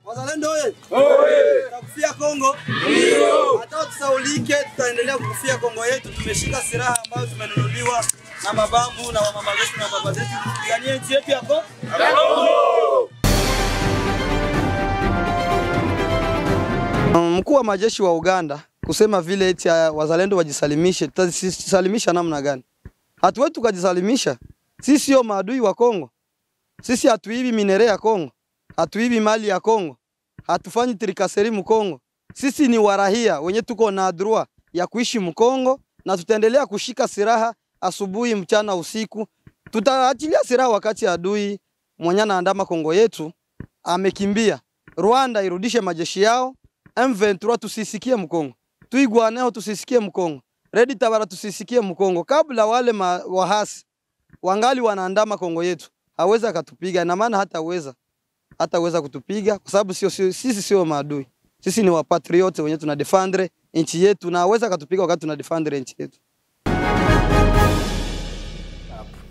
Wazalendo oye! Tutakufia Kongo? Ndio! Hata tusaulike, tutaendelea kukufia Kongo yetu. Tumeshika silaha ambazo tumenunuliwa na mababu na wamama zetu na baba zetu. Tupiganie nchi yetu ya Kongo. Mkuu wa majeshi wa Uganda kusema vile eti wazalendo wajisalimishe, tutajisalimisha namna gani? Hatuwezi tukajisalimisha. Sisi sio maadui wa Kongo. Sisi hatuibi minere ya Kongo. Hatuibi mali ya Kongo. Hatufanyi trikaseri Mkongo. Sisi ni warahia wenye tuko na droit ya kuishi Mkongo na tutaendelea kushika silaha asubuhi, mchana, usiku. Tutaachilia silaha wakati adui mwenye anaandama Kongo yetu amekimbia. Rwanda irudishe majeshi yao. M23 tusisikie Mkongo. Tuigwaneo tusisikie Mkongo. Red Tabara tusisikie Mkongo. Kabla wale wahasi wangali wanaandama Kongo yetu, haweza katupiga, na maana hataweza kutupiga kwa sababu sisi sio maadui. Sisi ni wapatriote wenye tunadefendre nchi yetu, na haweza katupiga wakati tunadefendre nchi yetu.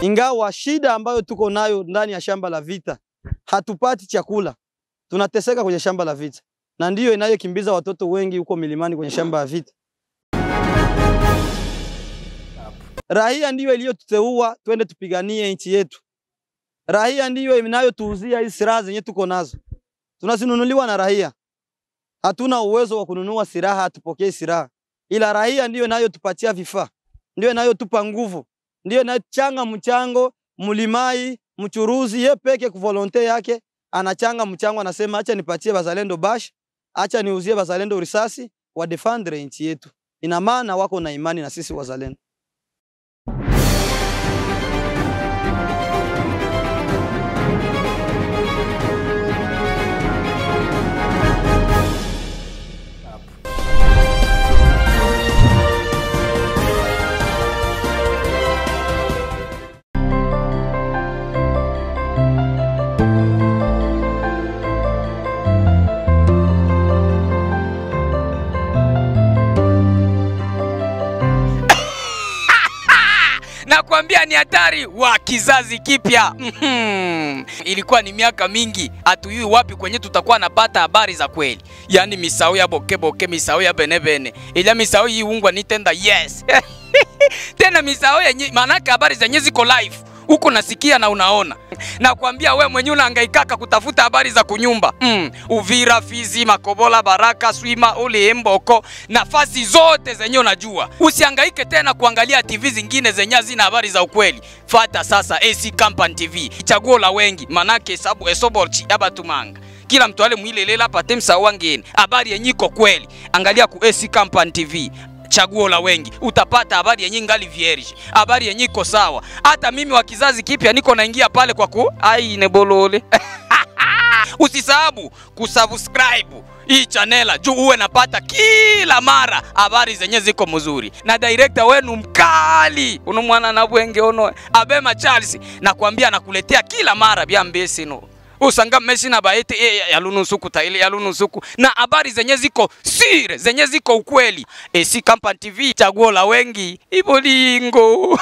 Ingawa shida ambayo tuko nayo ndani ya shamba la vita, hatupati chakula. Tunateseka kwenye shamba la vita. Na ndiyo inayokimbiza watoto wengi huko milimani kwenye shamba la vita. Raia ndiyo iliyotuteua twende tupiganie nchi yetu. Raia ndiyo inayotuuzia hizi silaha zenye tuko nazo. Tunazinunuliwa na raia. Hatuna uwezo wa kununua silaha, hatupokee silaha. Ila raia ndiyo inayotupatia vifaa. Ndiyo inayotupa nguvu. Ndiyo inayochanga mchango, mlimai, mchuruzi, yeye peke kwa volonte yake anachanga mchango, anasema acha nipatie bazalendo bash, acha niuzie bazalendo risasi wa defendre nchi yetu. Ina maana wako na imani na sisi wazalendo. Nakwambia ni hatari wa kizazi kipya. Ilikuwa ni miaka mingi, hatujui wapi kwenye tutakuwa napata habari za kweli. Yaani misao ya boke, misao ya bene. Ila misao hii ungwa nitenda yes. Tena misao yenye manaka habari zenye ziko live. Huko nasikia na unaona. Nakwambia wewe mwenyewe unahangaika kutafuta habari za kunyumba. Uvira, Fizi, Makobola, Baraka, Swima, Ole, Mboko, nafasi zote zenye unajua. Usihangaike tena kuangalia TV zingine zenye zina habari za ukweli. Fata sasa AC Company TV. Chaguo la wengi, manake sabu esoborchi abatumanga. Kila mtu ale muilelela pate msao wangeni. Habari yenye iko kweli. Angalia ku AC Company TV. Chaguo la wengi. Utapata habari yenye ngali vierge. Habari yenye iko sawa. Hata mimi wa kizazi kipya niko naingia pale kwa ai nebolole. Usisahabu kusubscribe hii channel juu uwe napata kila mara habari zenye ziko mzuri. Na director wenu mkali, unomwana na bwenge ono Abema Charles, nakwambia nakuletea kila mara bia mbesi no. Usanga meshi na baete yalunusuku taili yalunusuku na habari zenye ziko sire, zenye ziko ukweli. AC Company TV, chaguo la wengi, ibolingo.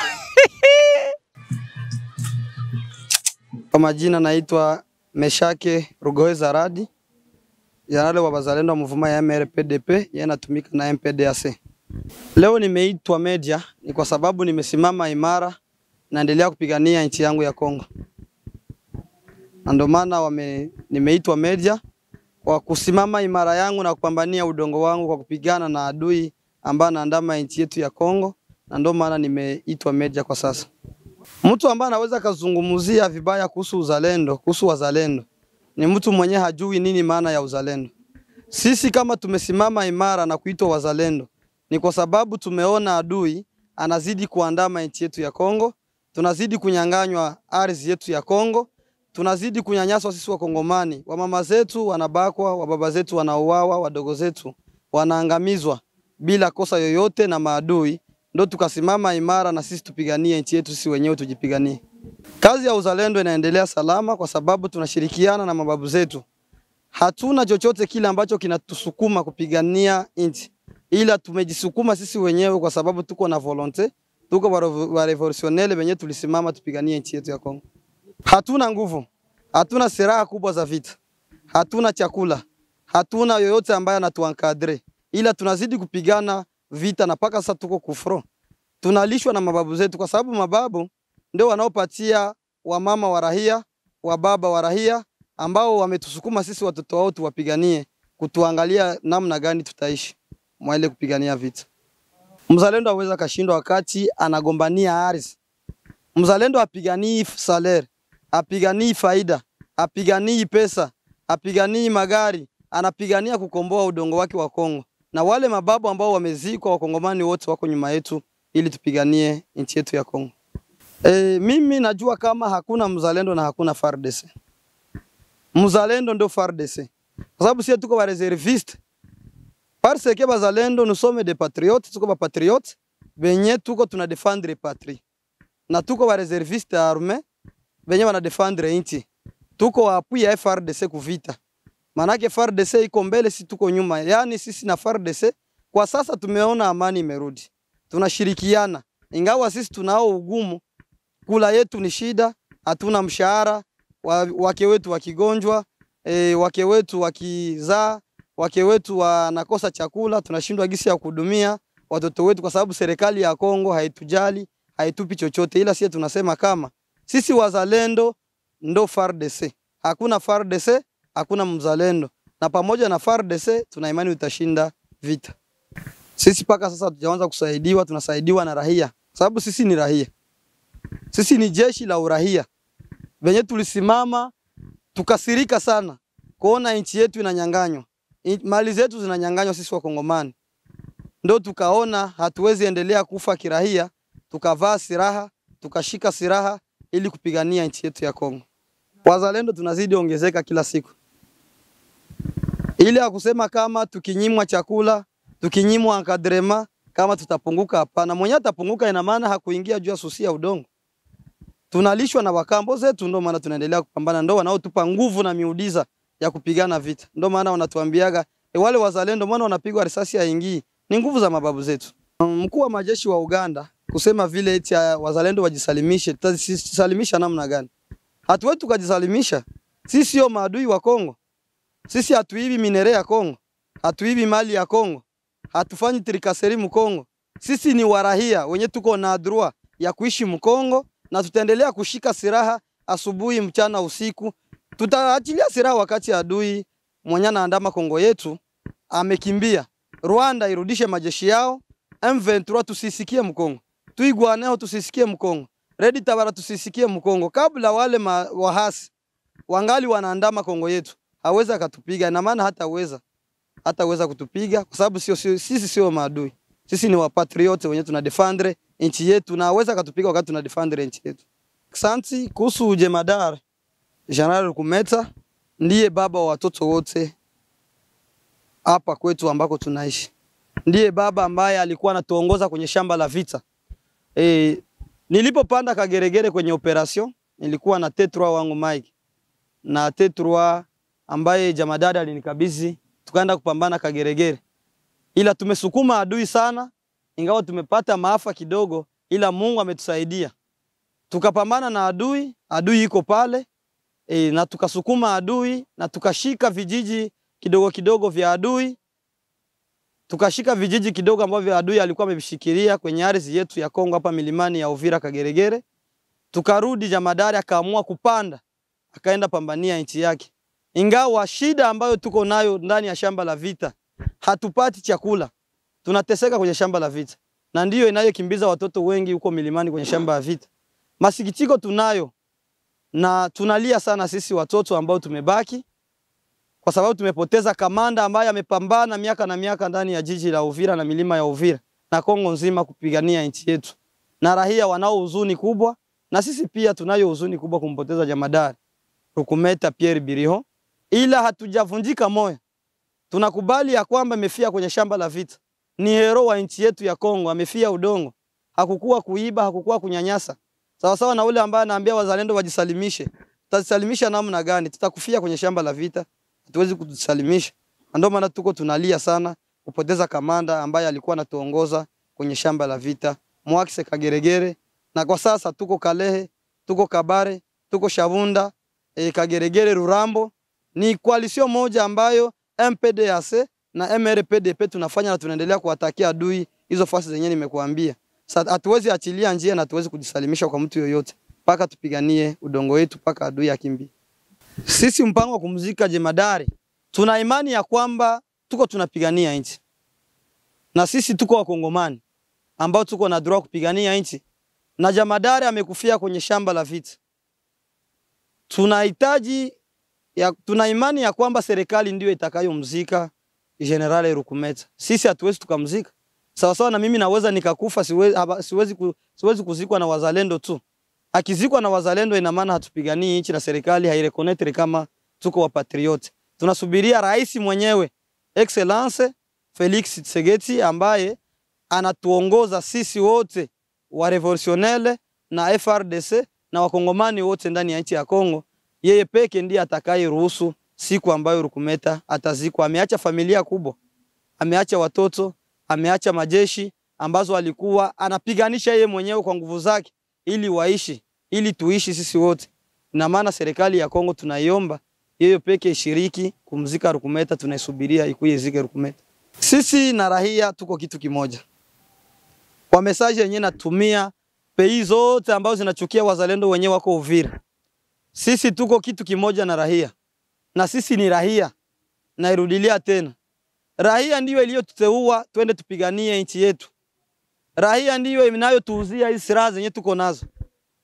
Kwa majina naitwa Meshake Rugoheza Radi, Jenerali wa Bazalendo wa Muvuma ya MRPDP, yeye anatumika na MPDAC. Leo nimeitwa media ni kwa sababu nimesimama imara naendelea kupigania nchi yangu ya Kongo. Ndio maana nimeitwa media kwa kusimama imara yangu na kupambania udongo wangu kwa kupigana na adui ambaye anaandama nchi yetu ya Kongo, na ndio maana nimeitwa media kwa sasa. Mtu ambaye anaweza kuzungumzia vibaya kuhusu uzalendo, kuhusu wazalendo, ni mtu mwenye hajui nini maana ya uzalendo. Sisi kama tumesimama imara na kuitwa wazalendo, ni kwa sababu tumeona adui anazidi kuandama nchi yetu ya Kongo, tunazidi kunyang'anywa ardhi yetu ya Kongo, tunazidi kunyanyaswa sisi wa Kongomani. Wamama zetu wanabakwa, wababa zetu wanauawa, wadogo zetu wanaangamizwa bila kosa yoyote na maadui. Ndio tukasimama imara na sisi tupiganie nchi yetu, sisi wenyewe tujipiganie. Kazi ya uzalendo inaendelea salama kwa sababu tunashirikiana na mababu zetu. Hatuna chochote kile ambacho kinatusukuma kupigania nchi, ila tumejisukuma sisi wenyewe kwa sababu tuko na volonte, tuko wa revolutionnaire wenyewe tulisimama tupiganie nchi yetu ya Kongo. Hatuna nguvu, hatuna silaha kubwa za vita, hatuna chakula, hatuna yoyote ambaye anatuankadre, ila tunazidi kupigana vita na paka sasa tuko kufro. Tunalishwa na mababu zetu, kwa sababu mababu ndio wanaopatia wamama wa rahia, wababa wa rahia, ambao wametusukuma sisi watoto wao tuwapiganie, kutuangalia namna gani tutaishi mwaile kupigania vita. Mzalendo haweza kashindwa wakati anagombania ardhi. Mzalendo apiganii salary, apiganii faida, apiganii pesa, apiganii magari, anapigania kukomboa udongo wake wa Kongo. Na wale mababu ambao wamezikwa, wakongomani wote wako nyuma yetu ili tupiganie nchi yetu ya Kongo. Mimi najua kama hakuna mzalendo na hakuna FARDC. Mzalendo ndio FARDC. Kwa sababu sisi tuko ba reserviste. Parce que bazalendo nous sommes des patriotes, tuko ba patriotes, benye tuko tuna défendre patrie. Na tuko ba reserviste armée, benye wana défendre nchi. Tuko appui ya FARDC kuvita. Manake FARDC iko mbele, si tuko nyuma. Yaani sisi na FARDC kwa sasa tumeona amani imerudi. Tunashirikiana. Ingawa sisi tunao ugumu, kula yetu ni shida, hatuna mshahara, wake wetu wakigonjwa, wake wetu wakizaa, wake wetu wanakosa chakula, tunashindwa gisi ya kuhudumia watoto wetu kwa sababu serikali ya Kongo haitujali, haitupi chochote, ila sisi tunasema kama sisi wazalendo ndo FARDC. Hakuna FARDC, hakuna mzalendo. Na pamoja na FARDC tuna imani utashinda vita. Sisi paka sasa tujaanza kusaidiwa, tunasaidiwa na rahia. Sababu sisi ni rahia. Sisi ni jeshi la urahia. Venye tulisimama tukasirika sana kuona nchi yetu inanyanganywa. Mali zetu zinanyanganywa sisi wa Kongomani. Ndio tukaona hatuwezi endelea kufa kirahia, tukavaa silaha, tukashika silaha ili kupigania nchi yetu ya Kongo. Wazalendo tunazidi ongezeka kila siku. Ile akusema kama tukinyimwa chakula, tukinyimwa encadrement, kama tutapunguka, hapana. Mwenye atapunguka ina maana hakuingia juu ya susia udongo. Tunalishwa na wakambo zetu, ndio maana tunaendelea kupambana, ndio wanaotupa nguvu na miujiza ya kupigana vita. Ndio maana wanatuambiaga wale wazalendo maana wanapigwa risasi haingii, ni nguvu za mababu zetu. Mkuu wa majeshi wa Uganda kusema vile eti wazalendo wajisalimishe, tutajisalimisha namna gani? Hatuwezi tukajisalimisha. Sisi sio maadui wa Kongo. Sisi hatuibi minere ya Kongo, hatuibi mali ya Kongo, hatufanyi trikaseri Mkongo. Sisi ni warahia wenye tuko na droit ya kuishi Mkongo, na tutaendelea kushika silaha asubuhi, mchana, usiku. Tutaachilia silaha wakati adui mwenye anaandama Kongo yetu amekimbia. Rwanda irudishe majeshi yao, M23 tusisikie Mkongo, Twigwaneo tusisikie Mkongo, Red Tabara tusisikie Mkongo. Kabla wale wahasi wangali wanaandama Kongo yetu, haweza akatupiga, na maana hataweza kutupiga kwa sababu sisi sio maadui. Sisi ni wapatriote wenye tunadefendre nchi yetu, na haweza akatupiga wakati tunadefendre nchi yetu. Asante. Kuhusu jemadari General Rukumeta, ndiye baba wa watoto wote hapa kwetu ambako tunaishi. Ndiye baba ambaye alikuwa anatuongoza kwenye shamba la vita. Nilipopanda Kageregere kwenye operation, nilikuwa na T3 wangu Mike na T3 ambaye jamadari alinikabidhi, tukaenda kupambana Kageregere. Ila tumesukuma adui sana, ingawa tumepata maafa kidogo, ila Mungu ametusaidia. Tukapambana na adui iko pale, na tukasukuma adui, na tukashika vijiji kidogo kidogo vya adui. Tukashika vijiji kidogo ambavyo adui alikuwa amevishikilia kwenye ardhi yetu ya Kongo hapa milimani ya Uvira Kageregere. Tukarudi, jamadari akaamua kupanda, akaenda pambania nchi yake. Ingawa shida ambayo tuko nayo ndani ya shamba la vita, hatupati chakula. Tunateseka kwenye shamba la vita. Na ndiyo inayokimbiza watoto wengi huko milimani kwenye shamba la vita. Masikitiko tunayo, na tunalia sana sisi watoto ambao tumebaki, kwa sababu tumepoteza kamanda ambaye amepambana miaka na miaka ndani ya jiji la Uvira na milima ya Uvira na Kongo nzima kupigania nchi yetu. Na rahia wanao huzuni kubwa, na sisi pia tunayo huzuni kubwa kumpoteza jamadari Rukumeta Pierre Biriho, ila hatujavunjika moyo. Tunakubali ya kwamba amefia kwenye shamba la vita. Ni hero wa nchi yetu ya Kongo, amefia udongo. Hakukuwa kuiba, hakukuwa kunyanyasa. Sawa sawa na ule ambaye anaambia wazalendo wajisalimishe. Tutajisalimisha namna gani? Tutakufia kwenye shamba la vita. Hatuwezi kujisalimisha. Ndio maana tuko tunalia sana kupoteza kamanda ambaye alikuwa anatuongoza kwenye shamba la vita, Mwakise Kageregere. Na kwa sasa tuko Kalehe, tuko Kabare, tuko Shavunda, Kageregere, Rurambo, Ni koalisio moja ambayo MPDAC na MRPDP tunafanya na tunaendelea kuwatakia adui hizo fasi zenyewe nimekuambia. Sasa hatuwezi achilia njia na hatuwezi kujisalimisha kwa mtu yoyote mpaka tupiganie udongo wetu mpaka adui akimbie. Sisi mpango wa kumzika jemadari tuna imani ya kwamba tuko tunapigania nchi. Na sisi tuko wakongomani ambao tuko na droit kupigania nchi. Na jemadari amekufia kwenye shamba la vita. Tuna imani ya kwamba serikali ndio itakayomzika General Rukumeta. Sisi hatuwezi tukamzika. Sawa sawa na mimi naweza nikakufa, siwezi kuzikwa na wazalendo tu. Akizikwa na wazalendo ina maana hatupiganii nchi na serikali haireconnect kama tuko wa patriot. Tunasubiria rais mwenyewe Excellence Felix Tshisekedi ambaye anatuongoza sisi wote wa revolutionnaire na FRDC na wakongomani wote ndani ya nchi ya Kongo. Yeye peke ndiye atakaye ruhusu siku ambayo Rukumeta atazikwa. Ameacha familia kubwa, ameacha watoto, ameacha majeshi ambazo alikuwa anapiganisha yeye mwenyewe kwa nguvu zake ili waishi, ili tuishi sisi wote. Na maana serikali ya Kongo tunaiomba yeye peke ishiriki kumzika Rukumeta, tunaisubiria ikuye zike Rukumeta. Sisi na raia tuko kitu kimoja. Kwa message yenyewe natumia pei zote ambazo zinachukia wazalendo wenyewe wako Uvira. Sisi tuko kitu kimoja na raia. Na sisi ni raia. Nairudilia tena. Raia ndiyo iliyotuteua twende tupiganie nchi yetu. Raia ndiyo inayotuuzia hizi silaha zenye tuko nazo.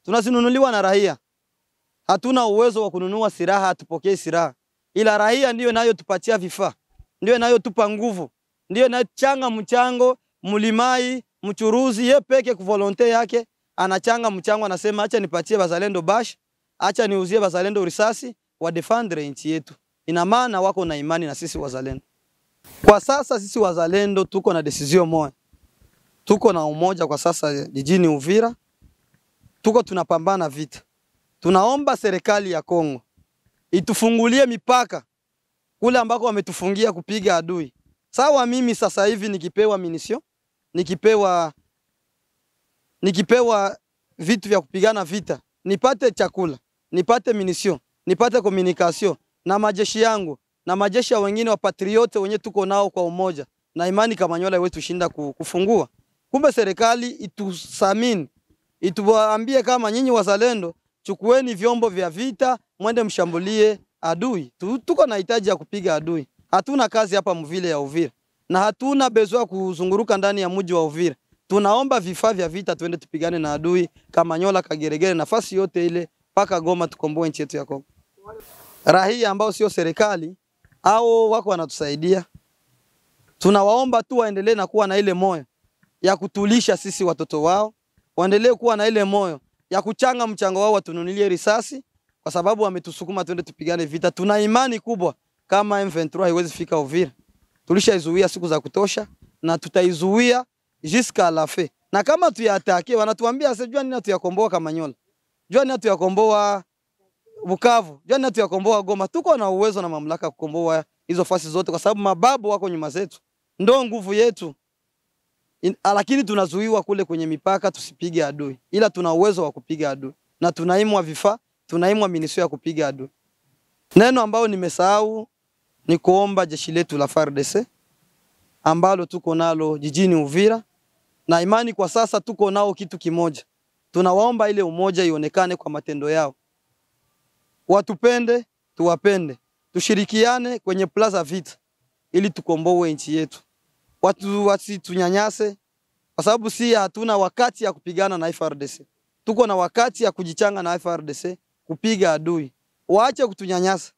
Tunazinunuliwa na raia. Hatuna uwezo wa kununua silaha, atupokee silaha. Ila raia ndiyo inayotupatia vifaa. Ndiyo inayotupa nguvu. Ndiyo inayochanga mchango, mlimai, mchuruzi, yeye peke kwa volonte yake anachanga mchango, anasema acha nipatie bazalendo bash, acha niuzie bazalendo risasi wa defendre nchi yetu. Ina maana wako na imani na sisi wazalendo. Kwa sasa sisi wazalendo tuko na decision moja. Tuko na umoja kwa sasa jijini Uvira. Tuko tunapambana vita. Tunaomba serikali ya Kongo itufungulie mipaka kule ambako wametufungia kupiga adui. Sawa, mimi sasa hivi nikipewa munition, nikipewa vitu vya kupigana vita, nipate chakula, nipate munition, nipate communication na majeshi yangu na majeshi ya wengine wa patriote wenye tuko nao kwa umoja. Na imani Kamanyola wetu shinda kufungua. Kumbe serikali itusamini, ituambie kama nyinyi wazalendo chukueni vyombo vya vita mwende mshambulie adui. Tuko na hitaji ya kupiga adui. Hatuna kazi hapa mvile ya Uvira. Na hatuna besoin kuzunguruka ndani ya mji wa Uvira. Tunaomba vifaa vya vita tuende tupigane na adui Kamanyola, Kageregere, nafasi yote ile paka Goma tukomboe nchi yetu ya Kongo. Raia ambao sio serikali au wako wanatusaidia. Tunawaomba tu waendelee na kuwa na ile moyo ya kutulisha sisi watoto wao. Waendelee kuwa na ile moyo ya kuchanga mchango wao, watununulie risasi kwa sababu wametusukuma tuende tupigane vita. Tuna imani kubwa kama M23 haiwezi fika Uvira. Tulishaizuia siku za kutosha na tutaizuia jusqu'à la fin. Na kama tuyatake wanatuambia sijua nini tuyakomboa Kamanyola. Jua nini tuyakomboa Bukavu. Jua nini tuyakomboa Goma. Tuko na uwezo na mamlaka kukomboa hizo fasi zote kwa sababu mababu wako nyuma zetu. Ndio nguvu yetu. Lakini tunazuiwa kule kwenye mipaka tusipige adui. Ila tuna uwezo wa kupiga adui. Na tunaimwa vifaa, tunaimwa munition ya kupiga adui. Neno ambao nimesahau ni kuomba jeshi letu la FARDC ambalo tuko nalo jijini Uvira, na imani kwa sasa tuko nao kitu kimoja. Tunawaomba ile umoja ionekane kwa matendo yao. Watupende, tuwapende. Tushirikiane kwenye plaza vita ili tukomboe nchi yetu. Watu wasitunyanyase kwa sababu si hatuna wakati ya kupigana na FARDC. Tuko na wakati ya kujichanga na FARDC kupiga adui. Waache kutunyanyasa.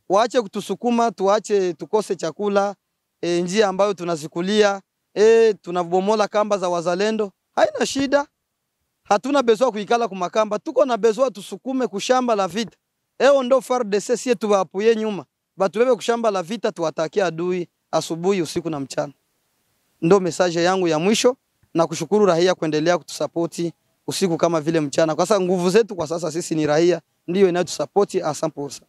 Waache kutusukuma, tuache tukose chakula, njia ambayo tunazikulia, tunabomola kamba za wazalendo. Haina shida. Hatuna besoin kuikala kumakamba. Tuko na besoin tusukume kushamba la vita. Ndo FARDC sie tuwapuye nyuma. Batubebe kushamba la vita tuwatakia adui asubuhi, usiku na mchana. Ndo message yangu ya mwisho, na kushukuru raia kuendelea kutusapoti usiku kama vile mchana. Kwa sababu nguvu zetu kwa sasa sisi ni raia ndio inayotusapoti 100%.